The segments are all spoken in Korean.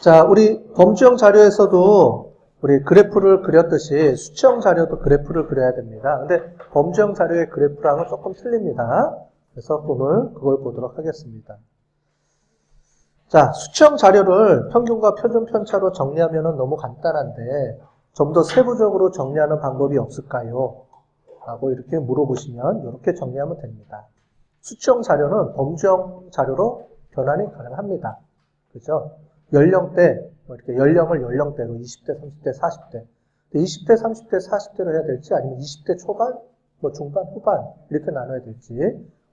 자, 우리 범주형 자료에서도 우리 그래프를 그렸듯이 수치형 자료도 그래프를 그려야 됩니다. 근데 범주형 자료의 그래프랑은 조금 틀립니다. 그래서 오늘 그걸 보도록 하겠습니다. 자, 수치형 자료를 평균과 표준 편차로 정리하면 너무 간단한데 좀 더 세부적으로 정리하는 방법이 없을까요? 라고 이렇게 물어보시면 이렇게 정리하면 됩니다. 수치형 자료는 범주형 자료로 변환이 가능합니다. 그죠? 연령대, 이렇게 연령을 연령대로 20대, 30대, 40대. 20대, 30대, 40대로 해야 될지 아니면 20대 초반, 중반, 후반 이렇게 나눠야 될지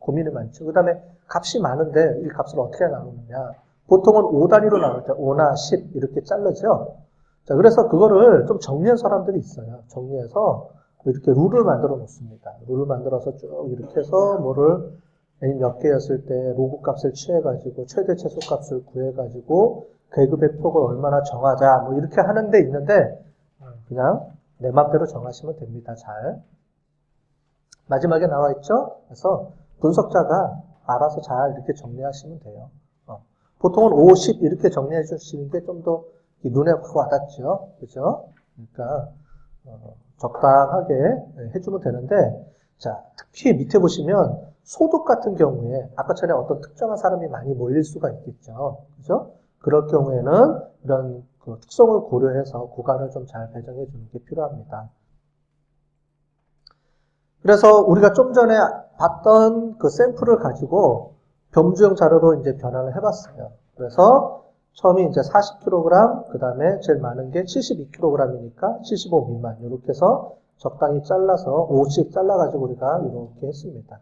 고민이 많죠. 그 다음에 값이 많은데 이 값을 어떻게 나누느냐. 보통은 5단위로 나눌 때 5나 10 이렇게 자르죠. 자, 그래서 그거를 좀 정리한 사람들이 있어요. 정리해서 이렇게 룰을 만들어 놓습니다. 룰을 만들어서 쭉 이렇게 해서 뭐를 몇 개였을 때 로그 값을 취해가지고 최대 최소 값을 구해가지고 계급의 폭을 얼마나 정하자 뭐 이렇게 하는 데 있는데 그냥 내 맘대로 정하시면 됩니다. 잘. 마지막에 나와 있죠? 그래서 분석자가 알아서 잘 이렇게 정리하시면 돼요. 보통은 50 이렇게 정리해 주시는 게 좀 더 눈에 확 와닿죠. 그죠? 그러니까 적당하게 해주면 되는데 자, 특히 밑에 보시면 소득 같은 경우에 아까 전에 어떤 특정한 사람이 많이 몰릴 수가 있겠죠. 그죠? 그럴 경우에는 이런 그 특성을 고려해서 구간을 좀 잘 배정해 주는 게 필요합니다. 그래서 우리가 좀 전에 봤던 그 샘플을 가지고 범주형 자료로 이제 변환을 해봤어요. 그래서 처음이 이제 40kg, 그 다음에 제일 많은 게 72kg이니까 75 미만 이렇게 해서 적당히 잘라서 5씩 잘라가지고 우리가 이렇게 했습니다.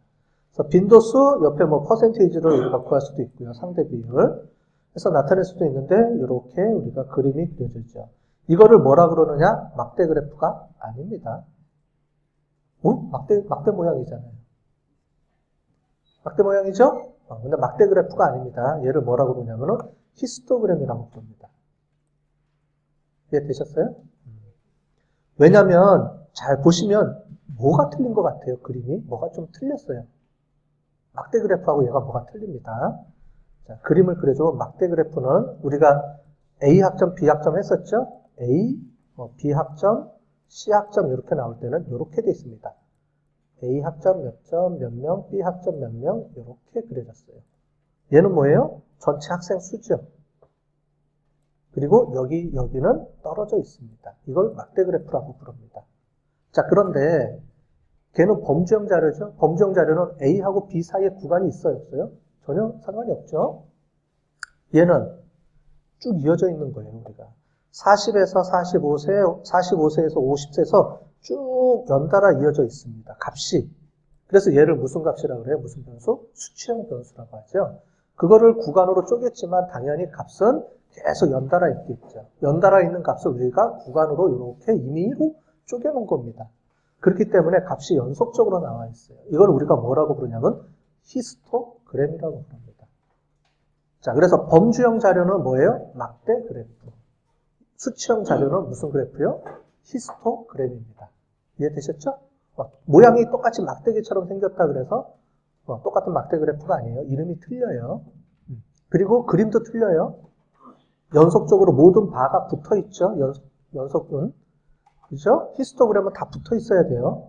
그래서 빈도수 옆에 뭐 퍼센테이지를 우리가 구할 수도 있고요. 상대 비율. 해서 나타낼 수도 있는데 이렇게 우리가 그림이 그려지죠. 이거를 뭐라 그러느냐? 막대 그래프가 아닙니다. 막대 모양이잖아요. 막대 모양이죠? 근데 막대 그래프가 아닙니다. 얘를 뭐라고 부르냐면은 히스토그램이라고 부릅니다. 이해되셨어요? 왜냐면 잘 보시면 뭐가 틀린 것 같아요. 그림이 뭐가 좀 틀렸어요. 막대 그래프하고 얘가 뭐가 틀립니다. 자, 그림을 그려줘. 막대 그래프는 우리가 A 학점, B 학점 했었죠? A, B 학점, C 학점 이렇게 나올 때는 이렇게 돼 있습니다. A 학점 몇 점, 몇 명, B 학점 몇 명 이렇게 그려졌어요. 얘는 뭐예요? 전체 학생 수죠. 그리고 여기는 떨어져 있습니다. 이걸 막대 그래프라고 부릅니다. 자, 그런데 걔는 범주형 자료죠. 범주형 자료는 A하고 B 사이에 구간이 있어요, 없어요? 전혀 상관이 없죠. 얘는 쭉 이어져 있는 거예요, 우리가. 40에서 45세, 45세에서 50세에서 쭉 연달아 이어져 있습니다. 값이. 그래서 얘를 무슨 값이라고 그래요? 무슨 변수? 수치형 변수라고 하죠. 그거를 구간으로 쪼갰지만 당연히 값은 계속 연달아 있겠죠. 연달아 있는 값을 우리가 구간으로 이렇게 임의로 쪼개놓은 겁니다. 그렇기 때문에 값이 연속적으로 나와 있어요. 이걸 우리가 뭐라고 부르냐면 히스토그램이라고 부릅니다. 자, 그래서 범주형 자료는 뭐예요? 막대 그래프. 수치형 자료는 무슨 그래프요? 히스토그램입니다. 이해되셨죠? 모양이 똑같이 막대기처럼 생겼다 그래서 똑같은 막대 그래프가 아니에요. 이름이 틀려요. 그리고 그림도 틀려요. 연속적으로 모든 바가 붙어 있죠. 연속은. 그죠? 히스토그램은 다 붙어 있어야 돼요.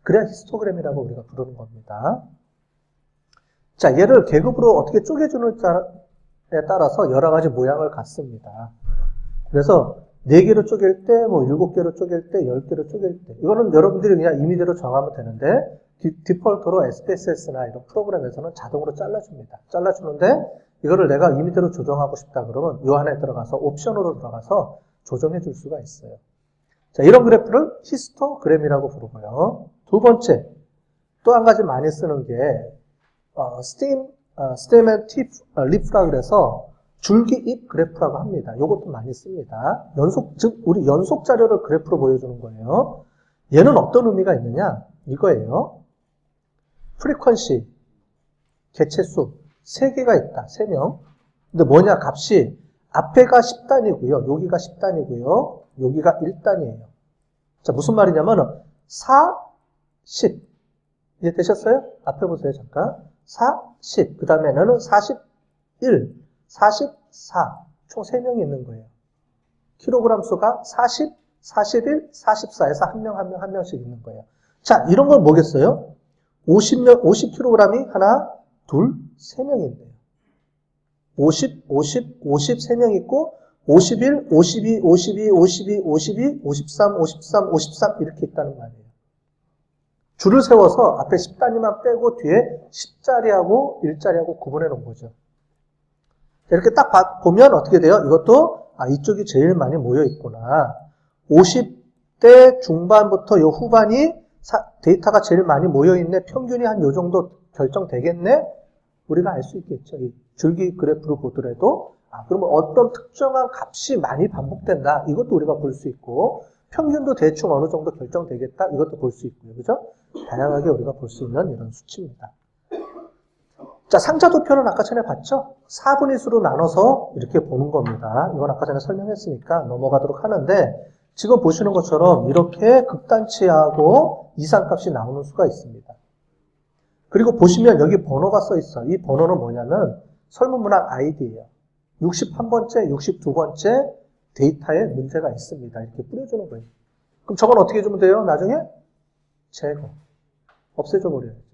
그래야 히스토그램이라고 우리가 부르는 겁니다. 자, 얘를 계급으로 어떻게 쪼개주느냐에 따라서 여러 가지 모양을 갖습니다. 그래서 4개로 쪼갤 때, 7개로 쪼갤 때, 10개로 쪼갤 때. 이거는 여러분들이 그냥 임의대로 정하면 되는데, 디폴트로 SPSS나 이런 프로그램에서는 자동으로 잘라줍니다. 잘라주는데, 이거를 내가 임의대로 조정하고 싶다 그러면 이 안에 들어가서 옵션으로 들어가서 조정해 줄 수가 있어요. 자, 이런 그래프를 히스토그램이라고 부르고요. 두 번째, 또 한 가지 많이 쓰는 게, 스템 앤 팁 리프라 그래서 줄기잎 그래프라고 합니다. 이것도 많이 씁니다. 즉, 우리 연속 자료를 그래프로 보여주는 거예요. 얘는 어떤 의미가 있느냐? 이거예요. 프리퀀시, 개체수, 3개가 있다. 3명. 근데 뭐냐, 값이 앞에가 10단이고요. 여기가 10단이고요. 여기가 1단이에요. 자, 무슨 말이냐면 4, 10. 이해되셨어요? 앞에 보세요, 잠깐. 4, 10. 그 다음에는 41, 44. 총 3명이 있는 거예요. 킬로그램 수가 40, 41, 44에서 한 명씩 있는 거예요. 자, 이런 건 뭐겠어요? 50kg이 하나, 둘, 3명인데요. 50, 3명 있고, 51, 52, 52, 52, 52, 53, 53, 53 이렇게 있다는 말이에요. 줄을 세워서 앞에 10단위만 빼고 뒤에 10자리하고 1자리하고 구분해 놓은 거죠. 이렇게 딱 보면 어떻게 돼요? 이것도 이쪽이 제일 많이 모여 있구나. 50대 중반부터 요 후반이 데이터가 제일 많이 모여 있네. 평균이 한 요 정도 결정되겠네. 우리가 알 수 있겠죠. 이 줄기 그래프를 보더라도 그러면 어떤 특정한 값이 많이 반복된다. 이것도 우리가 볼 수 있고 평균도 대충 어느 정도 결정되겠다. 이것도 볼 수 있고요. 그죠? 다양하게 우리가 볼 수 있는 이런 수치입니다. 자, 상자도표는 아까 전에 봤죠? 4분의 수로 나눠서 이렇게 보는 겁니다. 이건 아까 전에 설명했으니까 넘어가도록 하는데 지금 보시는 것처럼 이렇게 극단치하고 이상값이 나오는 수가 있습니다. 그리고 보시면 여기 번호가 써 있어. 이 번호는 뭐냐면 설문문항 아이디예요. 61번째, 62번째 데이터에 문제가 있습니다. 이렇게 뿌려주는 거예요. 그럼 저건 어떻게 해주면 돼요? 나중에 제거. 없애줘 버려야죠.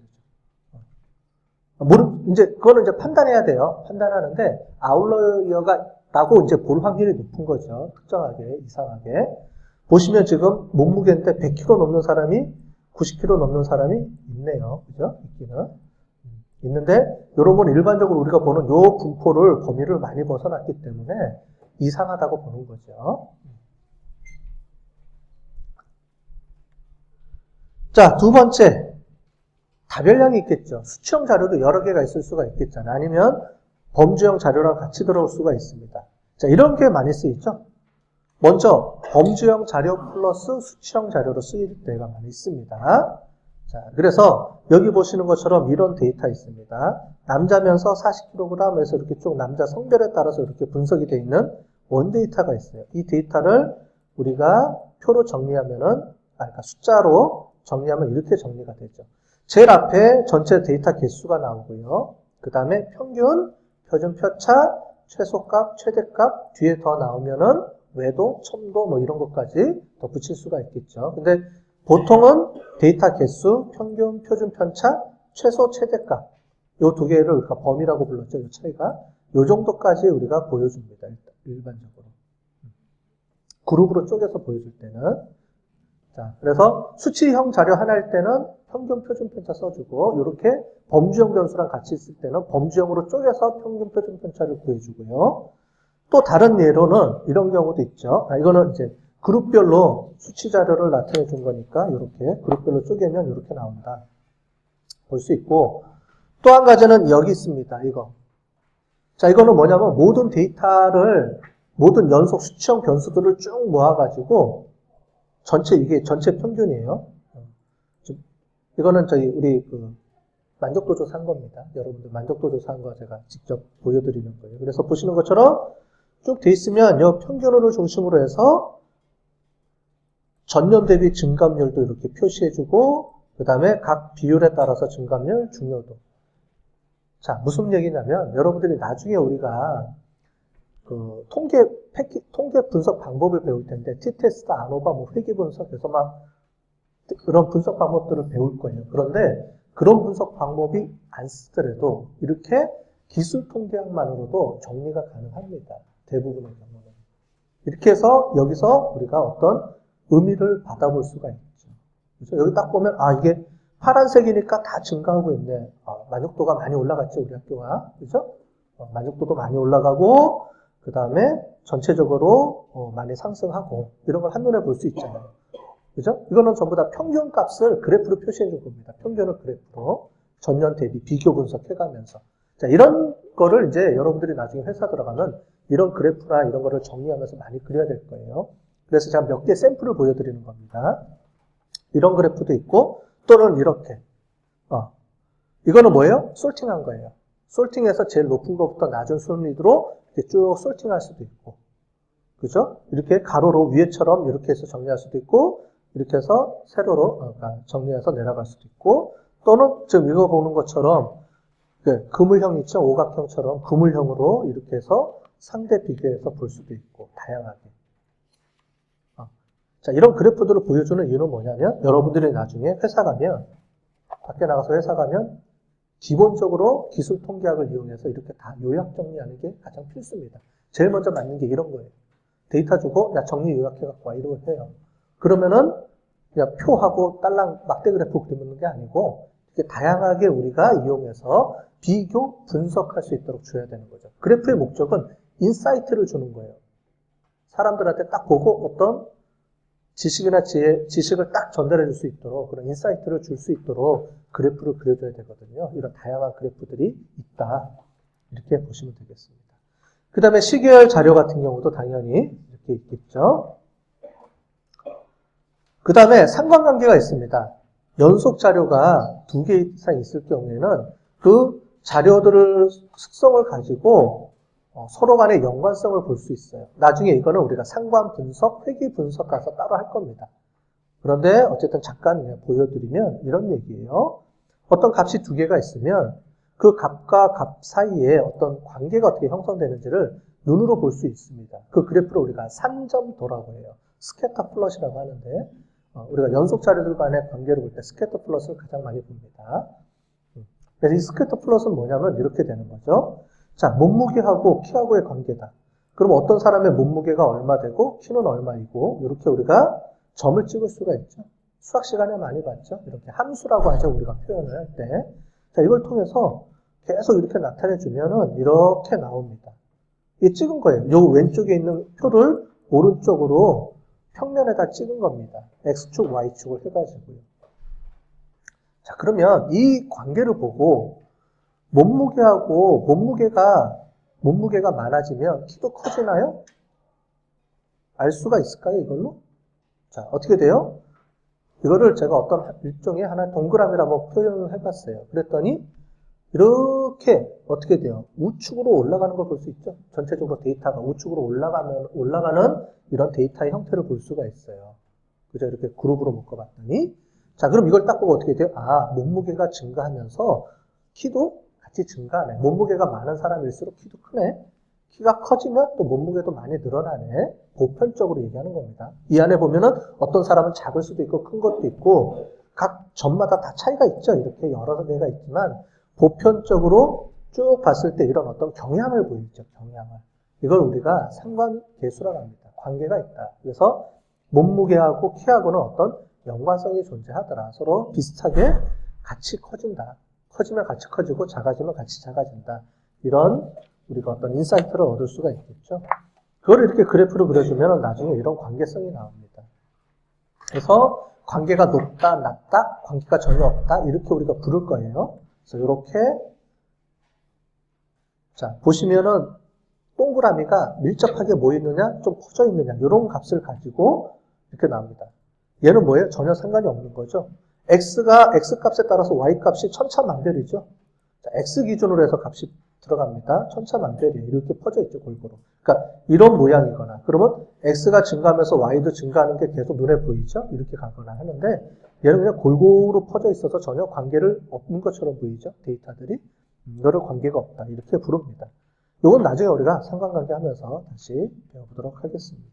그거는 이제 판단해야 돼요. 판단하는데 아웃라이어가 나고 이제 볼 확률이 높은 거죠. 특정하게, 이상하게. 보시면 지금 몸무게인데 100kg 넘는 사람이 90kg 넘는 사람이 있네요. 그죠? 있기는. 있는데, 요런 건 일반적으로 우리가 보는 요 분포를, 범위를 많이 벗어났기 때문에 이상하다고 보는 거죠. 자, 두 번째. 다별량이 있겠죠. 수치형 자료도 여러 개가 있을 수가 있겠잖아요. 아니면 범주형 자료랑 같이 들어올 수가 있습니다. 자, 이런 게 많이 쓰이죠. 먼저 범주형 자료 플러스 수치형 자료로 쓰일 때가 많이 있습니다. 자, 그래서 여기 보시는 것처럼 이런 데이터 있습니다. 남자면서 40kg에서 이렇게 쭉 남자 성별에 따라서 이렇게 분석이 되어 있는 원데이터가 있어요. 이 데이터를 우리가 표로 정리하면은, 그러니까 숫자로 정리하면 이렇게 정리가 되죠. 제일 앞에 전체 데이터 개수가 나오고요. 그 다음에 평균, 표준 표차, 최소값, 최대값, 뒤에 더 나오면은 외도, 첨도 뭐 이런 것까지 덧붙일 수가 있겠죠. 근데 보통은 데이터 개수, 평균, 표준 편차, 최소, 최대값 요 두 개를 우리가 범위라고 불렀죠. 이 차이가 요 정도까지 우리가 보여줍니다. 일반적으로 그룹으로 쪼개서 보여줄 때는. 자, 그래서 수치형 자료 하나일 때는 평균, 표준 편차 써주고 이렇게 범주형 변수랑 같이 있을 때는 범주형으로 쪼개서 평균, 표준 편차를 구해주고요. 또 다른 예로는 이런 경우도 있죠. 이거는 이제 그룹별로 수치 자료를 나타내 준 거니까 이렇게 그룹별로 쪼개면 이렇게 나온다. 볼 수 있고 또 한 가지는 여기 있습니다. 이거. 자, 이거는 뭐냐면 모든 데이터를 모든 연속 수치형 변수들을 쭉 모아가지고 이게 전체 평균이에요. 이거는 우리 만족도 조사한 겁니다. 여러분들 만족도 조사한 거 제가 직접 보여드리는 거예요. 그래서 보시는 것처럼 쭉 돼 있으면 이 평균을 중심으로 해서 전년 대비 증감률도 이렇게 표시해주고 그 다음에 각 비율에 따라서 증감률, 중요도. 자, 무슨 얘기냐면 여러분들이 나중에 우리가 통계 분석 방법을 배울 텐데 t-테스트, 아노바, 회귀 분석에서 막 그런 분석 방법들을 배울 거예요. 그런데 그런 분석 방법이 안 쓰더라도 이렇게 기술 통계학만으로도 정리가 가능합니다. 대부분의 경우는. 이렇게 해서 여기서 우리가 어떤 의미를 받아볼 수가 있죠. 그렇죠? 여기 딱 보면 이게 파란색이니까 다 증가하고 있네. 만족도가 많이 올라갔죠, 우리 학교가. 그죠? 만족도도 많이 올라가고 그 다음에 전체적으로 많이 상승하고 이런 걸 한눈에 볼 수 있잖아요. 그죠? 이거는 전부 다 평균 값을 그래프로 표시해 줄 겁니다. 평균을 그래프로 전년 대비 비교 분석해가면서. 자, 이런 거를 이제 여러분들이 나중에 회사 들어가면 이런 그래프나 이런 거를 정리하면서 많이 그려야 될 거예요. 그래서 제가 몇 개 샘플을 보여드리는 겁니다. 이런 그래프도 있고 또는 이렇게. 이거는 뭐예요? 솔팅한 거예요. 솔팅해서 제일 높은 것부터 낮은 순위로 이렇게 쭉 솔팅할 수도 있고. 그죠? 이렇게 가로로 위에처럼 이렇게 해서 정리할 수도 있고 이렇게 해서 세로로 정리해서 내려갈 수도 있고 또는 지금 이거 보는 것처럼 그물형 있죠? 오각형처럼 그물형으로 이렇게 해서 상대 비교해서 볼 수도 있고 다양하게. 자, 이런 그래프들을 보여주는 이유는 뭐냐면 여러분들이 나중에 회사 가면 밖에 나가서 회사 가면 기본적으로 기술 통계학을 이용해서 이렇게 다 요약 정리하는 게 가장 필수입니다. 제일 먼저 맞는 게 이런 거예요. 데이터 주고 야 정리 요약해갖고 와 이러고 해요. 그러면은 그냥 표하고 딸랑 막대 그래프 그리는 게 아니고 이렇게 다양하게 우리가 이용해서 비교 분석할 수 있도록 줘야 되는 거죠. 그래프의 목적은 인사이트를 주는 거예요. 사람들한테 딱 보고 어떤 지식이나 지식을 딱 전달해 줄 수 있도록 그런 인사이트를 줄 수 있도록 그래프를 그려줘야 되거든요. 이런 다양한 그래프들이 있다. 이렇게 보시면 되겠습니다. 그 다음에 시계열 자료 같은 경우도 당연히 이렇게 있겠죠. 그 다음에 상관관계가 있습니다. 연속 자료가 2개 이상 있을 경우에는 그 자료들을 특성을 가지고 서로 간의 연관성을 볼 수 있어요. 나중에 이거는 우리가 상관 분석, 회귀 분석 가서 따로 할 겁니다. 그런데 어쨌든 잠깐 보여드리면 이런 얘기예요. 어떤 값이 2개가 있으면 그 값과 값 사이에 어떤 관계가 어떻게 형성되는지를 눈으로 볼 수 있습니다. 그 그래프를 우리가 산점도라고 해요. 스캐터 플롯이라고 하는데 우리가 연속 자료들 간의 관계를 볼 때 스캐터 플롯을 가장 많이 봅니다. 그래서 이 스캐터 플롯은 뭐냐면 이렇게 되는 거죠. 자, 몸무게하고 키하고의 관계다. 그럼 어떤 사람의 몸무게가 얼마 되고 키는 얼마이고 이렇게 우리가 점을 찍을 수가 있죠. 수학 시간에 많이 봤죠. 이렇게 함수라고 하죠. 우리가 표현을 할 때. 자, 이걸 통해서 계속 이렇게 나타내 주면은 이렇게 나옵니다. 이게 찍은 거예요. 요 왼쪽에 있는 표를 오른쪽으로 평면에다 찍은 겁니다. X축, Y축을 해가지고요. 자, 그러면 이 관계를 보고 몸무게가 많아지면 키도 커지나요? 알 수가 있을까요, 이걸로? 자, 어떻게 돼요? 이거를 제가 어떤 일종의 하나의 동그라미라고 표현을 해봤어요. 그랬더니 이렇게 어떻게 돼요? 우측으로 올라가는 걸 볼 수 있죠. 전체적으로 데이터가 우측으로 올라가는 이런 데이터의 형태를 볼 수가 있어요. 그죠? 이렇게 그룹으로 묶어봤더니 자, 그럼 이걸 딱 보고 어떻게 돼요? 아, 몸무게가 증가하면서 키도 같이 증가하네. 몸무게가 많은 사람일수록 키도 크네. 키가 커지면 또 몸무게도 많이 늘어나네. 보편적으로 얘기하는 겁니다. 이 안에 보면은 어떤 사람은 작을 수도 있고 큰 것도 있고 각 점마다 다 차이가 있죠. 이렇게 여러 개가 있지만 보편적으로 쭉 봤을 때 이런 어떤 경향을 보이죠. 경향을. 이걸 우리가 상관계수라고 합니다. 관계가 있다. 그래서 몸무게하고 키하고는 어떤 연관성이 존재하더라. 서로 비슷하게 같이 커진다. 커지면 같이 커지고 작아지면 같이 작아진다. 이런 우리가 어떤 인사이트를 얻을 수가 있겠죠. 그걸 이렇게 그래프로 그려주면 나중에 이런 관계성이 나옵니다. 그래서 관계가 높다, 낮다, 관계가 전혀 없다 이렇게 우리가 부를 거예요. 그래서 이렇게 자 보시면은 동그라미가 밀접하게 모이느냐 좀 퍼져 있느냐 이런 값을 가지고 이렇게 나옵니다. 얘는 뭐예요? 전혀 상관이 없는 거죠. X가 X값에 따라서 Y값이 천차만별이죠. 자, X 기준으로 해서 값이 들어갑니다. 천차만별이에요. 이렇게 퍼져 있죠, 골고루. 그러니까 이런 모양이거나 그러면 X가 증가하면서 Y도 증가하는 게 계속 눈에 보이죠? 이렇게 가거나 하는데 얘는 그냥 골고루 퍼져 있어서 전혀 관계를 없는 것처럼 보이죠? 데이터들이. 이거를 관계가 없다. 이렇게 부릅니다. 이건 나중에 우리가 상관관계 하면서 다시 배워보도록 하겠습니다.